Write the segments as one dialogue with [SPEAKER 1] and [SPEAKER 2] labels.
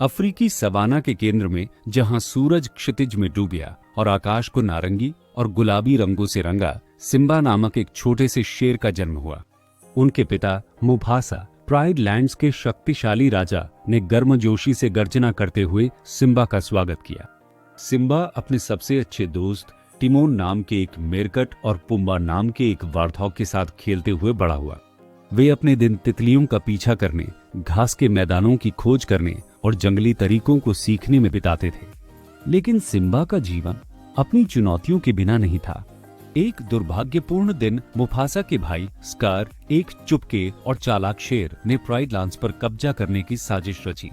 [SPEAKER 1] अफ्रीकी सवाना के केंद्र में, जहां सूरज क्षितिज में डूब गया और आकाश को नारंगी और गुलाबी रंगों से रंगा, सिम्बा नामक एक छोटे से शेर का जन्म हुआ। उनके पिता मुफासा, प्राइड लैंड्स के शक्तिशाली राजा, ने गर्मजोशी से गर्जना करते हुए सिम्बा का स्वागत किया। सिम्बा अपने सबसे अच्छे दोस्त टिमोन नाम के एक मेरकट और पुम्बा नाम के एक वार्धॉग के साथ खेलते हुए बड़ा हुआ। वे अपने दिन तितलियों का पीछा करने, घास के मैदानों की खोज करने और जंगली तरीकों को सीखने में बिताते थे। लेकिन सिम्बा का जीवन अपनी चुनौतियों के बिना नहीं था। एक दुर्भाग्यपूर्ण दिन मुफासा के भाई स्कार, एक चुपके और चालाक शेर, ने प्राइड लैंड्स पर कब्जा करने की साजिश रची।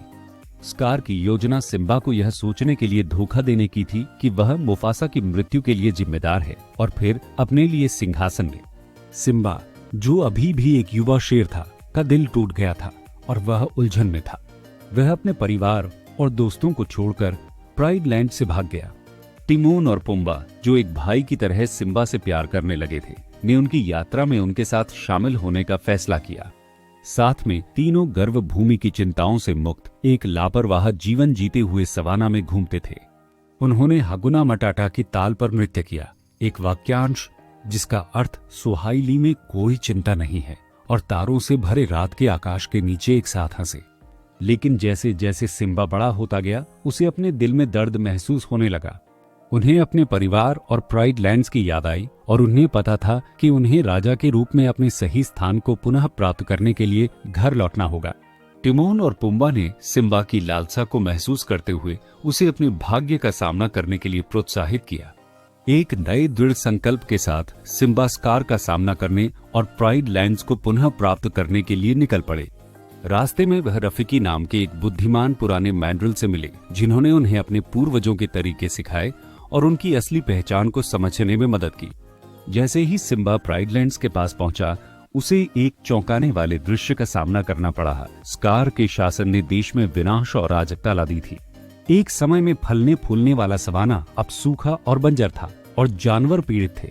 [SPEAKER 1] स्कार की योजना सिम्बा को यह सोचने के लिए धोखा देने की थी कि वह मुफासा की मृत्यु के लिए जिम्मेदार है और फिर अपने लिए सिंहासन ले। सिम्बा, जो अभी भी एक युवा शेर था, का दिल टूट गया था और वह उलझन में था। वह अपने परिवार और दोस्तों को छोड़कर प्राइड लैंड से भाग गया। टिमोन और पुम्बा, जो एक भाई की तरह सिम्बा से प्यार करने लगे थे, ने उनकी यात्रा में उनके साथ शामिल होने का फैसला किया। साथ में तीनों गर्व भूमि की चिंताओं से मुक्त एक लापरवाह जीवन जीते हुए सवाना में घूमते थे। उन्होंने हगुना मटाटा की ताल पर नृत्य किया, एक वाक्यांश जिसका अर्थ सुहाइली में कोई चिंता नहीं है, और तारों से भरे रात के आकाश के नीचे एक साथ हंसे। लेकिन जैसे जैसे सिम्बा बड़ा होता गया, उसे अपने दिल में दर्द महसूस होने लगा। उन्हें अपने परिवार और प्राइड लैंड्स की याद आई और उन्हें पता था कि उन्हें राजा के रूप में अपने सही स्थान को पुनः प्राप्त करने के लिए घर लौटना होगा। टिमोन और पुम्बा ने सिम्बा की लालसा को महसूस करते हुए उसे अपने भाग्य का सामना करने के लिए प्रोत्साहित किया। एक नए दृढ़ संकल्प के साथ सिम्बा स्कार का सामना करने और प्राइड लैंड्स को पुनः प्राप्त करने के लिए निकल पड़े। रास्ते में वह रफीकी नाम के एक बुद्धिमान पुराने मैंड्रिल से मिले, जिन्होंने उन्हें अपने पूर्वजों के तरीके सिखाए और उनकी असली पहचान को समझने में मदद की। जैसे ही सिम्बा प्राइड लैंड्स के पास पहुंचा, उसे एक चौंकाने वाले दृश्य का सामना करना पड़ा। स्कार के शासन ने देश में विनाश और अराजकता ला दी थी। एक समय में फलने फूलने वाला सवाना अब सूखा और बंजर था और जानवर पीड़ित थे।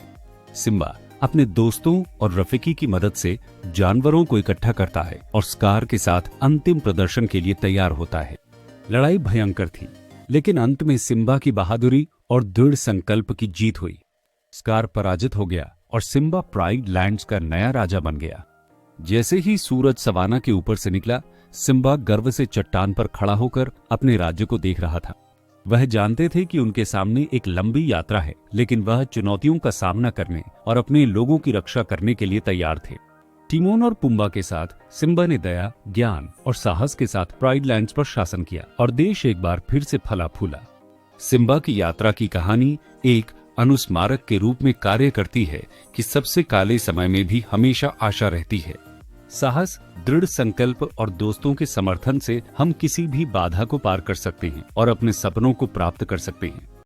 [SPEAKER 1] सिम्बा अपने दोस्तों और रफीकी की मदद से जानवरों को इकट्ठा करता है और स्कार के साथ अंतिम प्रदर्शन के लिए तैयार होता है। लड़ाई भयंकर थी, लेकिन अंत में सिम्बा की बहादुरी और दृढ़ संकल्प की जीत हुई। स्कार पराजित हो गया और सिम्बा प्राइड लैंड्स का नया राजा बन गया। जैसे ही सूरज सवाना के ऊपर से निकला, सिम्बा गर्व से चट्टान पर खड़ा होकर अपने राज्य को देख रहा था। वह जानते थे कि उनके सामने एक लंबी यात्रा है, लेकिन वह चुनौतियों का सामना करने और अपने लोगों की रक्षा करने के लिए तैयार थे। टिमोन और पुम्बा के साथ सिम्बा ने दया, ज्ञान और साहस के साथ प्राइड लैंड्स पर शासन किया और देश एक बार फिर से फला फूला। सिम्बा की यात्रा की कहानी एक अनुस्मारक के रूप में कार्य करती है कि सबसे काले समय में भी हमेशा आशा रहती है। साहस, दृढ़ संकल्प और दोस्तों के समर्थन से हम किसी भी बाधा को पार कर सकते हैं और अपने सपनों को प्राप्त कर सकते हैं।